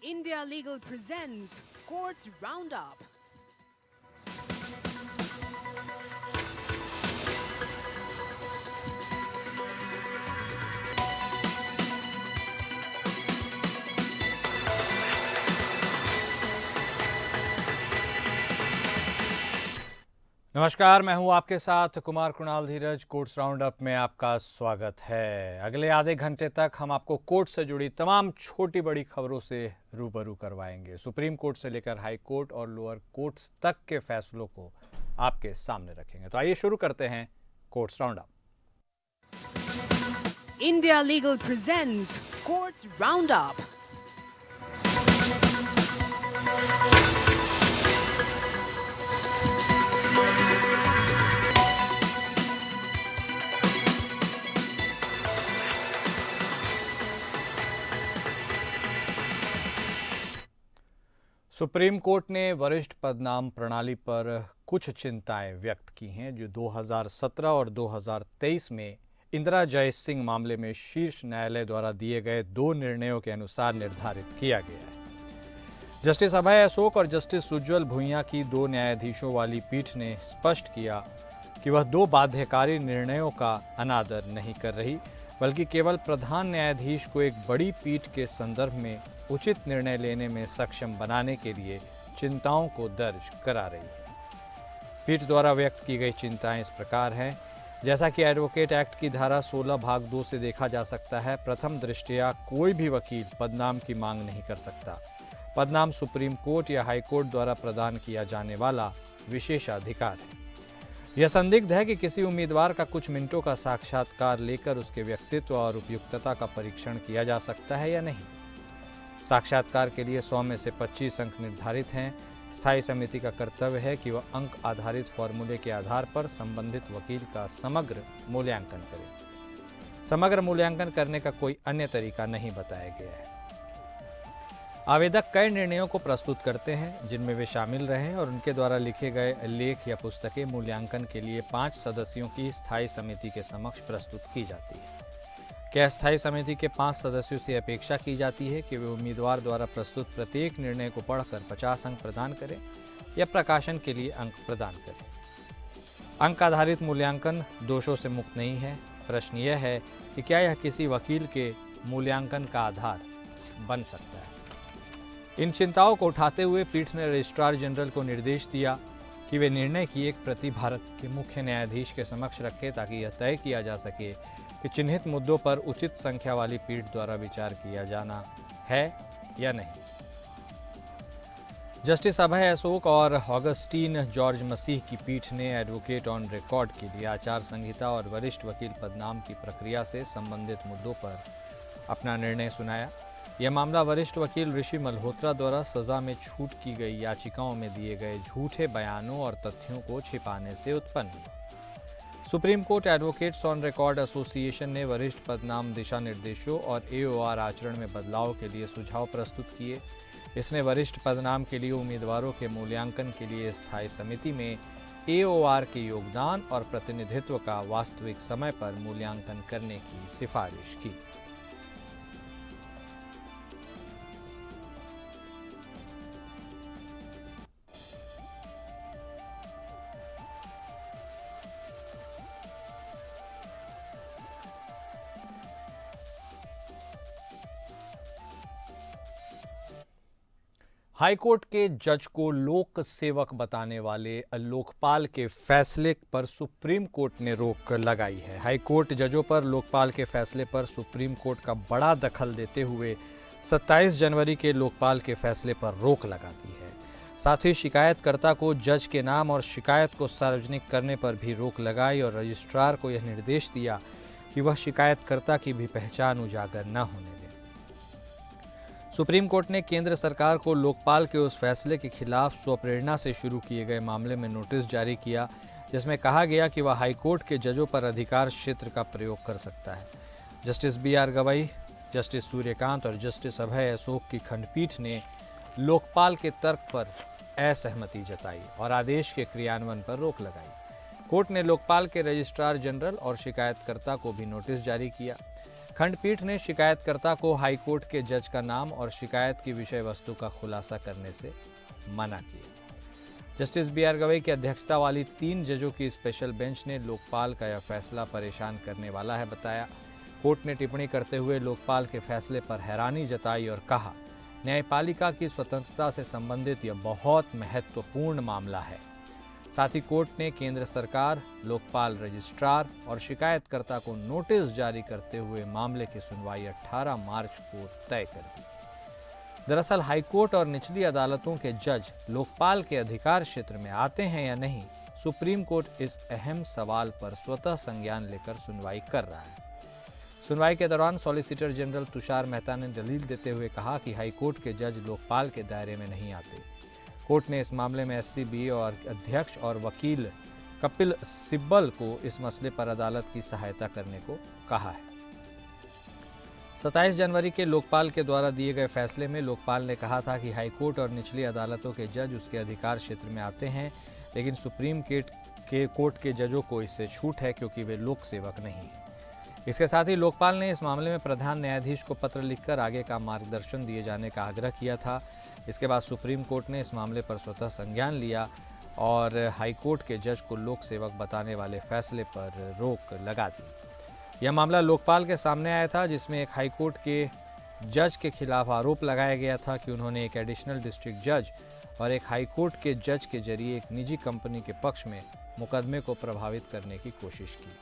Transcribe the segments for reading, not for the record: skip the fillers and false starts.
India Legal presents Courts Roundup. नमस्कार, मैं हूं आपके साथ कुमार कुणाल धीरज। कोर्ट्स राउंड अप में आपका स्वागत है। अगले आधे घंटे तक हम आपको कोर्ट से जुड़ी तमाम छोटी बड़ी खबरों से रूबरू करवाएंगे। सुप्रीम कोर्ट से लेकर हाई कोर्ट और लोअर कोर्ट्स तक के फैसलों को आपके सामने रखेंगे। तो आइए शुरू करते हैं courts round up. India Legal presents Courts Roundup. Supreme court ने वरिष्ठ पदनाम प्रणाली पर कुछ चिंताएं व्यक्त की हैं जो 2017 और 2023 में इंदिरा जयसिंह मामले में शीर्ष न्यायालय द्वारा दिए गए दो निर्णयों के अनुसार निर्धारित किया गया है। जस्टिस अभय अशोक और जस्टिस उज्ज्वल भुइयां की दो न्यायाधीशों वाली पीठ ने स्पष्ट किया कि वह दो बाध्यकारी निर्णयों का अनादर नहीं कर रही, बल्कि केवल प्रधान न्यायाधीश को एक बड़ी पीठ के संदर्भ में उचित निर्णय लेने में सक्षम बनाने के लिए चिंताओं को दर्ज करा रही है। पीठ द्वारा व्यक्त की गई चिंताएं इस प्रकार हैं। जैसा कि एडवोकेट एक्ट की धारा 16 भाग 2 से देखा जा सकता है, प्रथम दृष्टया कोई भी वकील पदनाम की मांग नहीं कर सकता। पदनाम सुप्रीम कोर्ट या हाई कोर्ट द्वारा प्रदान किया जाने वाला विशेषाधिकार है। यह संदिग्ध है कि किसी उम्मीदवार का कुछ मिनटों का साक्षात्कार लेकर उसके व्यक्तित्व और उपयुक्तता का परीक्षण किया जा सकता है या नहीं। साक्षात्कार के लिए 100 में से 25 अंक निर्धारित हैं। स्थायी समिति का कर्तव्य है कि वह अंक आधारित फॉर्मूले के आधार पर संबंधित वकील का समग्र मूल्यांकन करे। समग्र मूल्यांकन करने का कोई अन्य तरीका नहीं बताया गया है। आवेदक कई निर्णयों को प्रस्तुत करते हैं जिनमें वे शामिल रहे और उनके द्वारा लिखे गए लेख या पुस्तकें मूल्यांकन के लिए 5 सदस्यों की स्थायी समिति के समक्ष प्रस्तुत की जाती है। क्या स्थायी समिति के 5 सदस्यों से अपेक्षा की जाती है कि वे उम्मीदवार द्वारा प्रस्तुत प्रत्येक निर्णय को पढ़कर 50 अंक प्रदान करें या प्रकाशन के लिए अंक प्रदान करें। अंक आधारित मूल्यांकन दोषों से मुक्त नहीं है। प्रश्न यह है कि क्या यह किसी वकील के मूल्यांकन का आधार बन सकता है। इन चिंताओं को उठाते हुए पीठ ने रजिस्ट्रार जनरल को निर्देश दिया कि वे निर्णय की एक प्रति भारत के मुख्य न्यायाधीश के समक्ष रखें ताकि यह तय किया जा सके कि चिन्हित मुद्दों पर उचित संख्या वाली पीठ द्वारा विचार किया जाना है या नहीं। जस्टिस अभय अशोक और ऑगस्टीन जॉर्ज मसीह की पीठ ने एडवोकेट ऑन रिकॉर्ड के लिए आचार संहिता और वरिष्ठ वकील पदनाम की प्रक्रिया से संबंधित मुद्दों पर अपना निर्णय सुनाया। यह मामला वरिष्ठ वकील ऋषि मल्होत्रा द्वारा सजा में छूट की गई याचिकाओं में दिए गए झूठे बयानों और तथ्यों को छिपाने से उत्पन्न हुआ। Supreme court advocates on record association ने वरिष्ठ पदनाम दिशा निर्देशों और एओआर आचरण में बदलाव के लिए सुझाव प्रस्तुत किए। इसने वरिष्ठ पदनाम के लिए उम्मीदवारों के मूल्यांकन के लिए स्थायी समिति में एओआर के योगदान और प्रतिनिधित्व का वास्तविक समय पर मूल्यांकन करने की सिफारिश की। हाईकोर्ट के जज को लोक सेवक बताने वाले लोकपाल के फैसले पर सुप्रीम कोर्ट ने रोक लगाई है। हाईकोर्ट जजों पर लोकपाल के फैसले पर सुप्रीम कोर्ट का बड़ा दखल देते हुए 27 जनवरी के लोकपाल के फैसले पर रोक लगा दी है। साथ ही शिकायतकर्ता को जज के नाम और शिकायत को सार्वजनिक करने पर भी रोक लगाई और रजिस्ट्रार को यह निर्देश दिया कि वह शिकायतकर्ता की भी पहचान उजागर न होने दें। सुप्रीम कोर्ट ने केंद्र सरकार को लोकपाल के उस फैसले के खिलाफ स्वप्रेरणा से शुरू किए गए मामले में नोटिस जारी किया जिसमें कहा गया कि वह हाईकोर्ट के जजों पर अधिकार क्षेत्र का प्रयोग कर सकता है। Justice BR Gavai, justice Suryakant और जस्टिस अभय अशोक की खंडपीठ ने लोकपाल के तर्क पर असहमति जताई और आदेश के क्रियान्वयन पर रोक लगाई। कोर्ट ने लोकपाल के रजिस्ट्रार जनरल और शिकायतकर्ता को भी नोटिस जारी किया। खंडपीठ ने शिकायतकर्ता को हाईकोर्ट के जज का नाम और शिकायत की विषय वस्तु का खुलासा करने से मना किया। Justice B R. गवई की अध्यक्षता वाली 3 जजों की स्पेशल बेंच ने लोकपाल का यह फैसला परेशान करने वाला है बताया। कोर्ट ने टिप्पणी करते हुए लोकपाल के फैसले पर हैरानी जताई और कहा, न्यायपालिका की स्वतंत्रता से संबंधित यह बहुत महत्वपूर्ण मामला है। साथ ही कोर्ट ने केंद्र सरकार, लोकपाल रजिस्ट्रार और शिकायतकर्ता को नोटिस जारी करते हुए मामले की सुनवाई 18 मार्च को तय कर दी। दरअसल हाईकोर्ट और निचली अदालतों के जज लोकपाल के अधिकार क्षेत्र में आते हैं या नहीं, सुप्रीम कोर्ट इस अहम सवाल पर स्वतः संज्ञान लेकर सुनवाई कर रहा है। सुनवाई के दौरान सॉलिसिटर जनरल तुषार मेहता ने दलील देते हुए कहा कि हाईकोर्ट के जज लोकपाल के दायरे में नहीं आते। कोर्ट ने इस मामले में एससीबी और अध्यक्ष और वकील कपिल सिब्बल को इस मसले पर अदालत की सहायता करने को कहा है। 27 जनवरी के लोकपाल के द्वारा दिए गए फैसले में लोकपाल ने कहा था कि हाईकोर्ट और निचली अदालतों के जज उसके अधिकार क्षेत्र में आते हैं, लेकिन सुप्रीम कोर्ट के जजों को इससे छूट है क्योंकि वे लोक सेवक नहीं हैं। इसके साथ ही लोकपाल ने इस मामले में प्रधान न्यायाधीश को पत्र लिखकर आगे का मार्गदर्शन दिए जाने का आग्रह किया था। इसके बाद सुप्रीम कोर्ट ने इस मामले पर स्वतः संज्ञान लिया और हाईकोर्ट के जज को लोक सेवक बताने वाले फैसले पर रोक लगा दी। यह मामला लोकपाल के सामने आया था, जिसमें एक हाईकोर्ट के जज के खिलाफ आरोप लगाया गया था कि उन्होंने एक एडिशनल डिस्ट्रिक्ट जज और एक हाईकोर्ट के जज के जरिए एक निजी कंपनी के पक्ष में मुकदमे को प्रभावित करने की कोशिश की।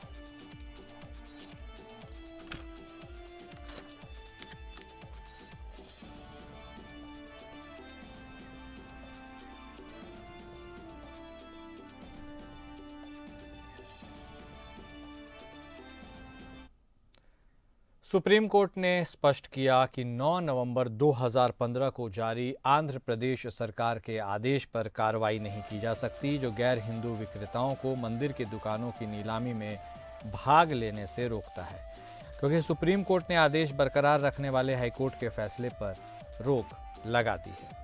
सुप्रीम कोर्ट ने स्पष्ट किया कि 9 नवंबर 2015 को जारी आंध्र प्रदेश सरकार के आदेश पर कार्रवाई नहीं की जा सकती, जो गैर हिंदू विक्रेताओं को मंदिर की दुकानों की नीलामी में भाग लेने से रोकता है, क्योंकि सुप्रीम कोर्ट ने आदेश बरकरार रखने वाले हाईकोर्ट के फैसले पर रोक लगा दी है।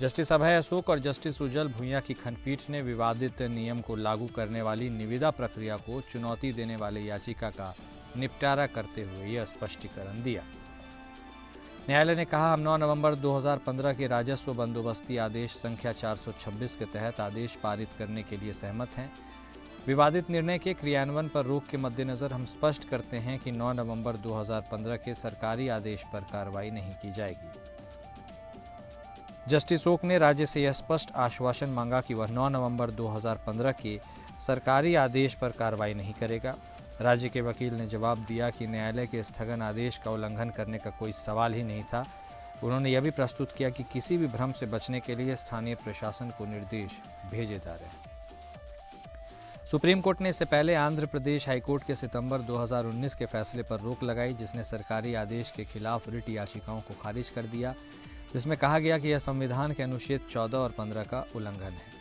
जस्टिस अभय अशोक और जस्टिस उज्जवल भुइयां की खंडपीठ ने विवादित नियम को लागू करने वाली निविदा प्रक्रिया को चुनौती देने वाले याचिका का निपटारा करते हुए यह स्पष्टीकरण दिया। न्यायालय ने कहा, हम 9 नवंबर 2015 के राजस्व बंदोबस्ती आदेश संख्या 426 के तहत आदेश पारित करने के लिए सहमत हैं। विवादित निर्णय के क्रियान्वयन पर रोक के मद्देनजर हम स्पष्ट करते हैं कि 9 नवंबर 2015 के सरकारी आदेश पर कार्रवाई नहीं की जाएगी। जस्टिस ओक ने राज्य से यह स्पष्ट आश्वासन मांगा कि वह 9 नवंबर 2015 के सरकारी आदेश पर कार्रवाई नहीं करेगा। राज्य के वकील ने जवाब दिया कि न्यायालय के स्थगन आदेश का उल्लंघन करने का कोई सवाल ही नहीं था। उन्होंने यह भी प्रस्तुत किया कि किसी भी भ्रम से बचने के लिए स्थानीय प्रशासन को निर्देश भेजे जा रहे हैं। सुप्रीम कोर्ट ने इससे पहले आंध्र प्रदेश हाईकोर्ट के सितंबर 2019 के फैसले पर रोक लगाई, जिसने सरकारी आदेश के खिलाफ रिट याचिकाओं को खारिज कर दिया, जिसमें कहा गया कि यह संविधान के अनुच्छेद 14 और 15 का उल्लंघन है।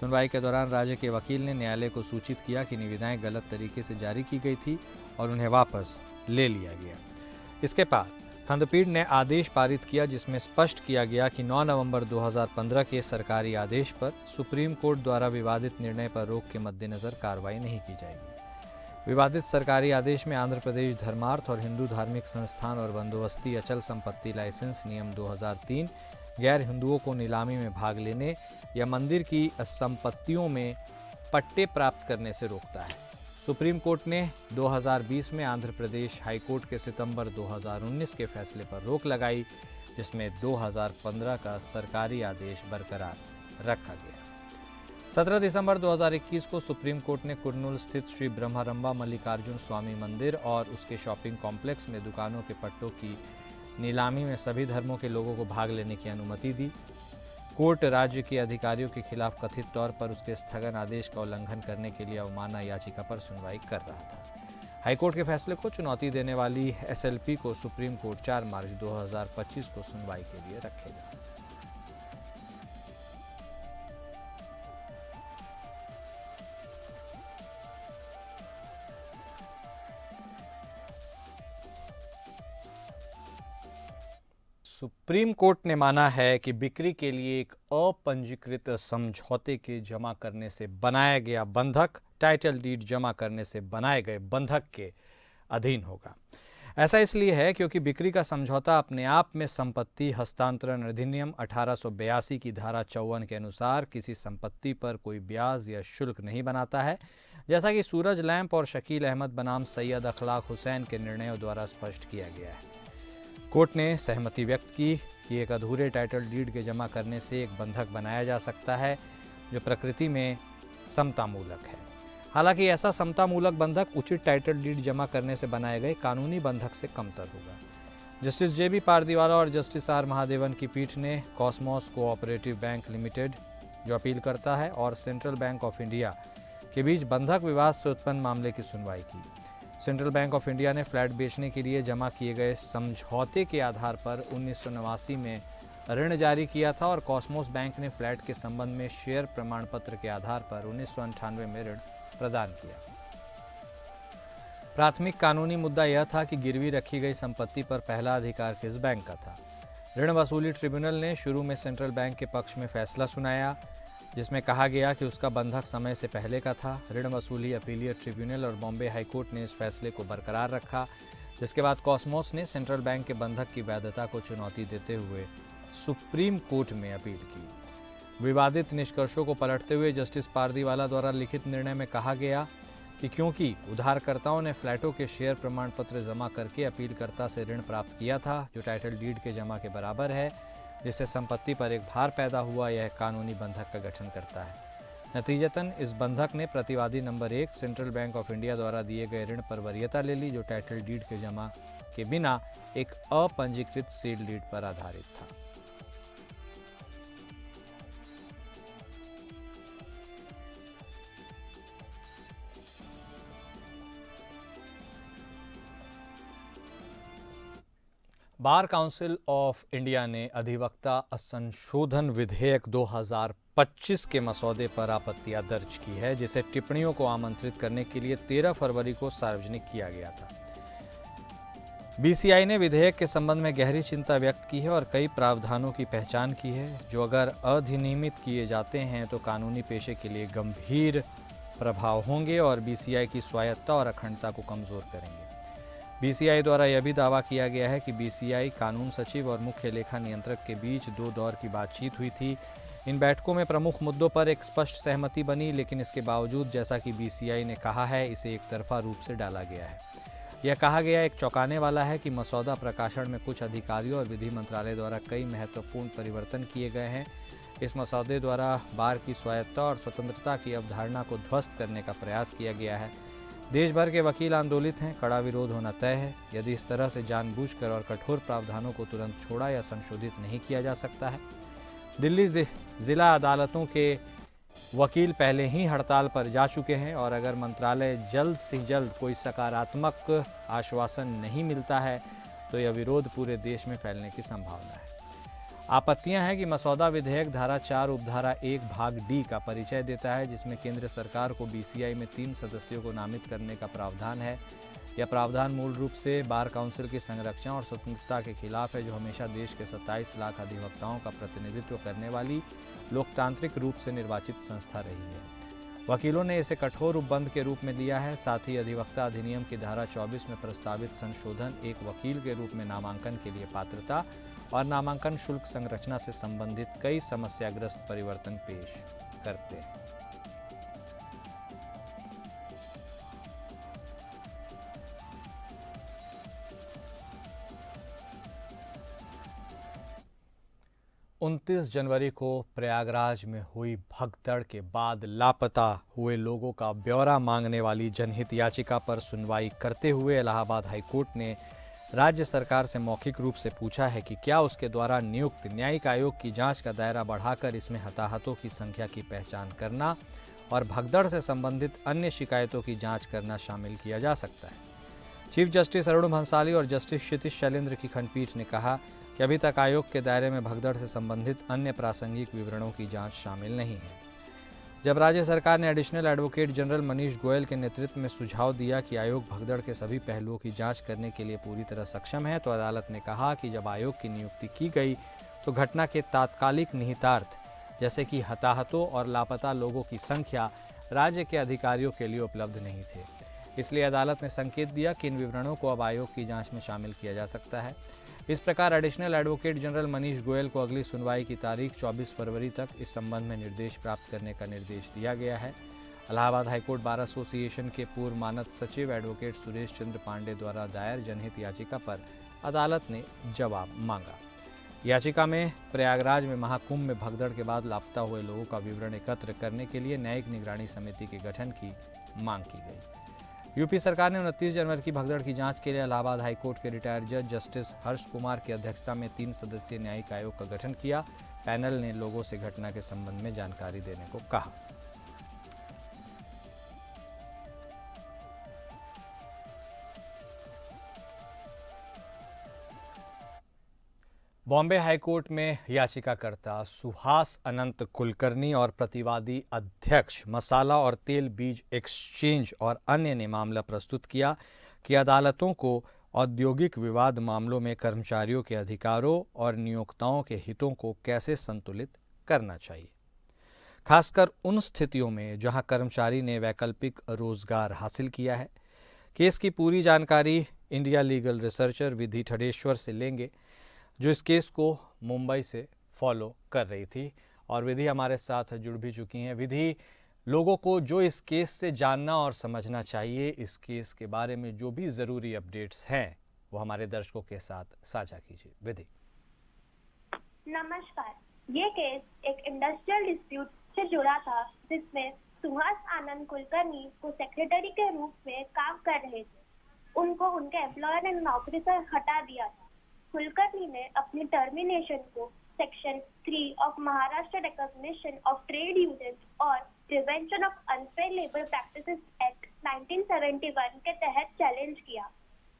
सुनवाई के दौरान राज्य के वकील ने न्यायालय को सूचित किया कि निविदाएं गलत तरीके से जारी की गई थी और उन्हें वापस ले लिया गया। इसके बाद खंडपीठ ने आदेश पारित किया, जिसमें स्पष्ट किया गया कि 9 नवंबर 2015 के सरकारी आदेश पर सुप्रीम कोर्ट द्वारा विवादित निर्णय पर रोक के मद्देनजर कार्रवाई नहीं की जाएगी। विवादित सरकारी आदेश में आंध्र प्रदेश धर्मार्थ और हिंदू धार्मिक संस्थान और बंदोबस्ती अचल संपत्ति लाइसेंस नियम 2003 गैर हिंदुओं को नीलामी में भाग लेने या मंदिर की संपत्तियों में पट्टे प्राप्त करने से रोकता है। सुप्रीम कोर्ट ने 2020 में आंध्र प्रदेश हाईकोर्ट के सितंबर 2019 के फैसले पर रोक लगाई, जिसमें 2015 का सरकारी आदेश बरकरार रखा गया। 17 दिसंबर 2021 को सुप्रीम कोर्ट ने कुर्नूल स्थित श्री ब्रह्मारंबा मल्लिकार्जुन स्वामी मंदिर और उसके शॉपिंग कॉम्प्लेक्स में दुकानों के पट्टों की नीलामी में सभी धर्मों के लोगों को भाग लेने की अनुमति दी। कोर्ट राज्य के अधिकारियों के खिलाफ कथित तौर पर उसके स्थगन आदेश का उल्लंघन करने के लिए अवमानना याचिका पर सुनवाई कर रहा था। हाईकोर्ट के फैसले को चुनौती देने वाली एसएलपी को सुप्रीम कोर्ट 4 मार्च 2025 को सुनवाई के लिए रखेगा। सुप्रीम कोर्ट ने माना है कि बिक्री के लिए एक अपंजीकृत समझौते के जमा करने से बनाया गया बंधक टाइटल डीड जमा करने से बनाए गए बंधक के अधीन होगा। ऐसा इसलिए है क्योंकि बिक्री का समझौता अपने आप में संपत्ति हस्तांतरण अधिनियम 1882 की धारा 54 के अनुसार किसी संपत्ति पर कोई ब्याज या शुल्क नहीं बनाता है, जैसा कि सूरज लैंप और शकील अहमद बनाम सैयद अखलाक हुसैन के निर्णयों द्वारा स्पष्ट किया गया है। कोर्ट ने सहमति व्यक्त की कि एक अधूरे टाइटल डीड के जमा करने से एक बंधक बनाया जा सकता है जो प्रकृति में समतामूलक है। हालांकि ऐसा समतामूलक बंधक उचित टाइटल डीड जमा करने से बनाए गए कानूनी बंधक से कमतर होगा। Justice JB. पारदीवाला और जस्टिस आर. महादेवन की पीठ ने कॉस्मोस कोऑपरेटिव बैंक लिमिटेड, जो अपील करता है, और सेंट्रल बैंक ऑफ इंडिया के बीच बंधक विवाद से उत्पन्न मामले की सुनवाई की। सेंट्रल बैंक ऑफ इंडिया ने फ्लैट बेचने के लिए जमा किए गए समझौते के आधार पर 1989 में ऋण जारी किया था और कॉस्मोस बैंक ने फ्लैट के संबंध में शेयर प्रमाण पत्र के आधार पर 1998 में ऋण प्रदान किया। प्राथमिक कानूनी मुद्दा यह था कि गिरवी रखी गई संपत्ति पर पहला अधिकार किस बैंक का था। ऋण वसूली ट्रिब्यूनल ने शुरू में सेंट्रल बैंक के पक्ष में फैसला सुनाया, जिसमें कहा गया कि उसका बंधक समय से पहले का था। ऋण वसूली अपीलियट ट्रिब्यूनल और बॉम्बे हाईकोर्ट ने इस फैसले को बरकरार रखा, जिसके बाद कॉस्मोस ने सेंट्रल बैंक के बंधक की वैधता को चुनौती देते हुए सुप्रीम कोर्ट में अपील की। विवादित निष्कर्षों को पलटते हुए जस्टिस पारदीवाला द्वारा लिखित निर्णय में कहा गया कि क्योंकि उधारकर्ताओं ने फ्लैटों के शेयर प्रमाण पत्र जमा करके अपीलकर्ता से ऋण प्राप्त किया था, जो टाइटल डीड के जमा के बराबर है, जिससे संपत्ति पर एक भार पैदा हुआ, यह कानूनी बंधक का गठन करता है। नतीजतन इस बंधक ने प्रतिवादी number 1 central bank of India द्वारा दिए गए ऋण पर वरीयता ले ली, जो टाइटल डीड के जमा के बिना एक अपंजीकृत सील डीड पर आधारित था। बार काउंसिल ऑफ इंडिया ने अधिवक्ता संशोधन विधेयक 2025 के मसौदे पर आपत्तियां दर्ज की है, जिसे टिप्पणियों को आमंत्रित करने के लिए 13 फरवरी को सार्वजनिक किया गया था। बीसीआई ने विधेयक के संबंध में गहरी चिंता व्यक्त की है और कई प्रावधानों की पहचान की है, जो अगर अधिनियमित किए जाते हैं तो कानूनी पेशे के लिए गंभीर प्रभाव होंगे और बीसीआई की स्वायत्तता और अखंडता को कमजोर करेंगे। बीसीआई द्वारा यह भी दावा किया गया है कि बीसीआई कानून सचिव और मुख्य लेखा नियंत्रक के बीच 2 दौर की बातचीत हुई थी। इन बैठकों में प्रमुख मुद्दों पर एक स्पष्ट सहमति बनी, लेकिन इसके बावजूद, जैसा कि बीसीआई ने कहा है, इसे एक तरफा रूप से डाला गया है। यह कहा गया एक चौंकाने वाला है कि मसौदा प्रकाशन में कुछ अधिकारियों और विधि मंत्रालय द्वारा कई महत्वपूर्ण परिवर्तन किए गए हैं। इस मसौदे द्वारा बार की स्वायत्तता और स्वतंत्रता की अवधारणा को ध्वस्त करने का प्रयास किया गया है। देश भर के वकील आंदोलित हैं, कड़ा विरोध होना तय है। यदि इस तरह से जानबूझकर और कठोर प्रावधानों को तुरंत छोड़ा या संशोधित नहीं किया जा सकता है। दिल्ली जिला अदालतों के वकील पहले ही हड़ताल पर जा चुके हैं और अगर मंत्रालय जल्द से जल्द कोई सकारात्मक आश्वासन नहीं मिलता है तो यह विरोध पूरे देश में फैलने की संभावना है। आपत्तियां हैं कि मसौदा विधेयक धारा 4 उपधारा 1 भाग डी का परिचय देता है, जिसमें केंद्र सरकार को बीसीआई में 3 सदस्यों को नामित करने का प्रावधान है। यह प्रावधान मूल रूप से बार काउंसिल की संरक्षण और स्वतंत्रता के खिलाफ है, जो हमेशा देश के 27 लाख अधिवक्ताओं का प्रतिनिधित्व करने वाली लोकतांत्रिक रूप से निर्वाचित संस्था रही है। वकीलों ने इसे कठोर उपबंध के रूप में लिया है। साथ ही अधिवक्ता अधिनियम की धारा 24 में प्रस्तावित संशोधन एक वकील के रूप में नामांकन के लिए पात्रता और नामांकन शुल्क संरचना से संबंधित कई समस्याग्रस्त परिवर्तन पेश करते हैं। उनतीस जनवरी को प्रयागराज में हुई भगदड़ के बाद लापता हुए लोगों का ब्यौरा मांगने वाली जनहित याचिका पर सुनवाई करते हुए इलाहाबाद हाईकोर्ट ने राज्य सरकार से मौखिक रूप से पूछा है कि क्या उसके द्वारा नियुक्त न्यायिक आयोग की जांच का दायरा बढ़ाकर इसमें हताहतों की संख्या की पहचान करना और भगदड़ से संबंधित अन्य शिकायतों की जांच करना शामिल किया जा सकता है। चीफ जस्टिस अरुण भंसाली और जस्टिस क्षितिज शैलेंद्र की खंडपीठ ने कहा कि अभी तक आयोग के दायरे में भगदड़ से संबंधित अन्य प्रासंगिक विवरणों की जांच शामिल नहीं है। जब राज्य सरकार ने additional advocate general Manish Goyal के नेतृत्व में सुझाव दिया कि आयोग भगदड़ के सभी पहलुओं की जांच करने के लिए पूरी तरह सक्षम है, तो अदालत ने कहा कि जब आयोग की नियुक्ति की गई तो घटना के तात्कालिक निहितार्थ जैसे कि हताहतों और लापता लोगों की संख्या राज्य के अधिकारियों के लिए उपलब्ध नहीं थे। इसलिए अदालत ने संकेत दिया कि इन विवरणों को अब आयोग की जांच में शामिल किया जा सकता है। इस प्रकार additional advocate general Manish Goyal को अगली सुनवाई की तारीख 24 फरवरी तक इस संबंध में निर्देश प्राप्त करने का निर्देश दिया गया है। इलाहाबाद हाईकोर्ट बार एसोसिएशन के पूर्व मानद सचिव एडवोकेट सुरेश चंद्र पांडे द्वारा दायर जनहित याचिका पर अदालत ने जवाब मांगा। याचिका में प्रयागराज में महाकुंभ में भगदड़ के बाद लापता हुए लोगों का विवरण एकत्र करने के लिए न्यायिक निगरानी समिति के गठन की मांग की गई। यूपी सरकार ने 29 जनवरी की भगदड़ की जांच के लिए इलाहाबाद हाईकोर्ट के रिटायर्ड जज जस्टिस हर्ष कुमार की अध्यक्षता में 3 सदस्यीय न्यायिक आयोग का गठन किया। पैनल ने लोगों से घटना के संबंध में जानकारी देने को कहा। बॉम्बे हाईकोर्ट में याचिकाकर्ता सुहास अनंत कुलकर्णी और प्रतिवादी अध्यक्ष मसाला और तेल बीज एक्सचेंज और अन्य ने मामला प्रस्तुत किया कि अदालतों को औद्योगिक विवाद मामलों में कर्मचारियों के अधिकारों और नियोक्ताओं के हितों को कैसे संतुलित करना चाहिए, खासकर उन स्थितियों में जहां कर्मचारी ने वैकल्पिक रोजगार हासिल किया है। केस की पूरी जानकारी इंडिया लीगल रिसर्चर विधि ठडेश्वर से लेंगे, जो इस केस को मुंबई से फॉलो कर रही थी और विधि हमारे साथ जुड़ भी चुकी हैं। विधि, लोगों को जो इस केस से जानना और समझना चाहिए, इस केस के बारे में जो भी ज़रूरी अपडेट्स हैं वो हमारे दर्शकों के साथ साझा कीजिए। विधि। नमस्कार। ये केस एक इंडस्ट्रियल डिस्प्यूट से जुड़ा था जिसमें सुहास आनंद कुलकर्णी को सेक्रेटरी के रूप में काम कर रहे थे। उनको उनके एम्प्लॉयर ने नौकरी से हटा दिया था। कुलकर्णी ने अपनी टर्मिनेशन को section 3 of Maharashtra recognition of trade unions और prevention of unfair labour practices act 1971 के तहत चैलेंज किया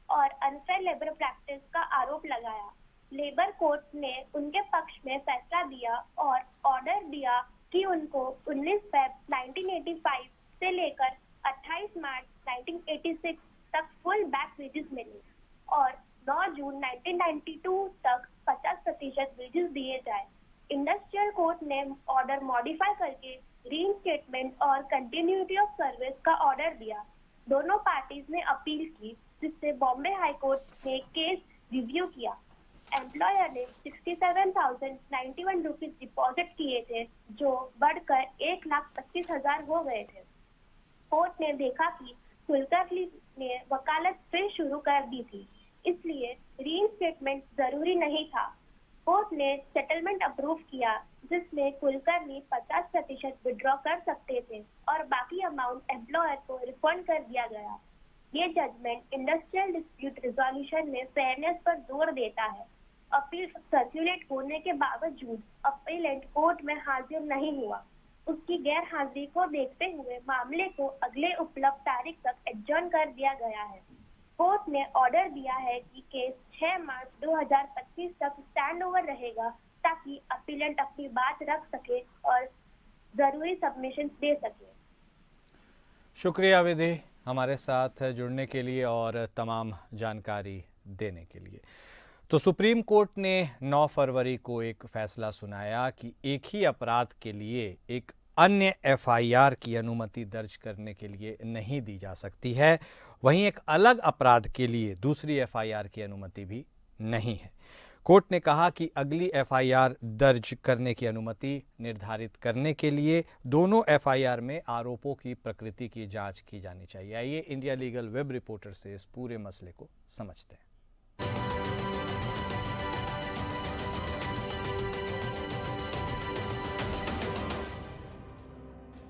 और अनफेयर लेबर प्रैक्टिस का आरोप लगाया। लेबर कोर्ट ने उनके पक्ष में फैसला दिया और ऑर्डर दिया कि उनको 19 फरवरी 1985 से लेकर 28 मार्च 1986 तक फुल बैक वेजेस मिले और 9 जून 1992 तक 50% वेजेस दिए जाए। इंडस्ट्रियल कोर्ट ने ऑर्डर मॉडिफाई करके रीइंस्टेटमेंट और कंटिन्यूटी ऑफ सर्विस का ऑर्डर दिया। दोनों पार्टीज ने अपील की, जिससे बॉम्बे हाई कोर्ट ने केस रिव्यू किया। एम्प्लॉयर ने 67,091 रुपीज डिपॉजिट किए थे, जो बढ़कर 1,25,000 हो गए थे। कोर्ट ने देखा कि कुलकर्णी ने वकालत फिर शुरू कर दी थी, इसलिए रीइंस्टेटमेंट जरूरी नहीं था। कोर्ट ने सेटलमेंट अप्रूव किया, जिसमें कुलकर्णी 50% विड्रॉ कर सकते थे और बाकी अमाउंट एम्प्लॉयर को रिफंड कर दिया गया। ये जजमेंट इंडस्ट्रियल डिस्प्यूट रिजोल्यूशन में फेयरनेस पर जोर देता है। अपील सर्कुलेट होने के बावजूद अपीलेंट कोर्ट में हाजिर नहीं हुआ। उसकी गैर हाजिरी को देखते हुए मामले को अगले उपलब्ध तारीख तक एडजर्न कर दिया गया है। कोर्ट ने ऑर्डर दिया है कि केस 6 मार्च 2025 तक स्टैंड ओवर रहेगा, ताकि अपीलेंट अपनी बात रख सके और जरूरी सबमिशन दे सके। शुक्रिया विधि, हमारे साथ जुड़ने के लिए और तमाम जानकारी देने के लिए। तो सुप्रीम कोर्ट ने 9 फरवरी को एक फैसला सुनाया कि एक ही अपराध के लिए एक अन्य एफआईआर की अनुमति दर्ज करने के लिए नहीं दी जा सकती है। वहीं एक अलग अपराध के लिए दूसरी एफआईआर की अनुमति भी नहीं है। कोर्ट ने कहा कि अगली एफआईआर दर्ज करने की अनुमति निर्धारित करने के लिए दोनों एफआईआर में आरोपों की प्रकृति की जांच की जानी चाहिए। आइए इंडिया लीगल वेब रिपोर्टर से इस पूरे मसले को समझते हैं।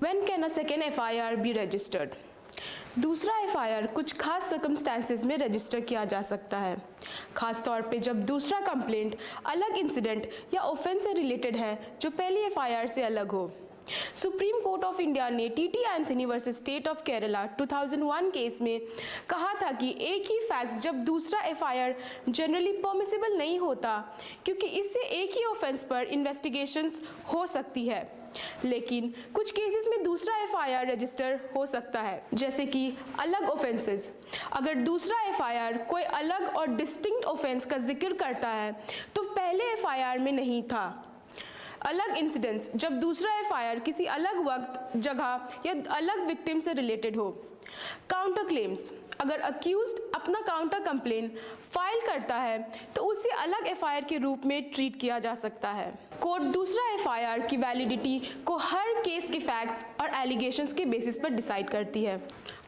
When can a second FIR be registered? दूसरा FIR कुछ खास सर्कमस्टेंसेस में रजिस्टर किया जा सकता है, खास तौर पे जब दूसरा कंप्लेंट अलग इंसिडेंट या ऑफेंस से रिलेटेड है जो पहली FIR से अलग हो। सुप्रीम कोर्ट ऑफ इंडिया ने TT Anthony versus state of Kerala 2001 case में कहा था कि एक ही फैक्ट्स जब दूसरा FIR जनरली परमिसिबल नहीं होता, क्योंकि इससे एक ही ऑफेंस पर इन्वेस्टिगेशंस हो सकती है, लेकिन कुछ केसेस में दूसरा FIR रजिस्टर हो सकता है, जैसे कि अलग ऑफेंसेस। अगर दूसरा FIR कोई अलग और डिस्टिंक्ट ऑफेंस का जिक्र करता है तो पहले FIR में नहीं था। अलग इंसिडेंट्स जब दूसरा FIR किसी अलग वक्त, जगह या अलग विक्टिम से रिलेटेड हो। काउंटर क्लेम्स, अगर अक्यूज्ड अपना काउंटर कंप्लेन फाइल करता है तो उसे अलग एफआईआर के रूप में ट्रीट किया जा सकता है। कोर्ट दूसरा एफआईआर की वैलिडिटी को हर केस के फैक्ट्स और एलिगेशंस के बेसिस पर डिसाइड करती है।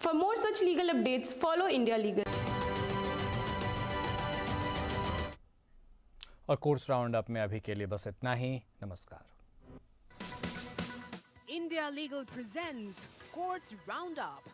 For more such legal updates follow India legal. और कोर्ट्स राउंड अप में अभी के लिए बस इतना ही। नमस्कार। India Legal presents Courts Roundup.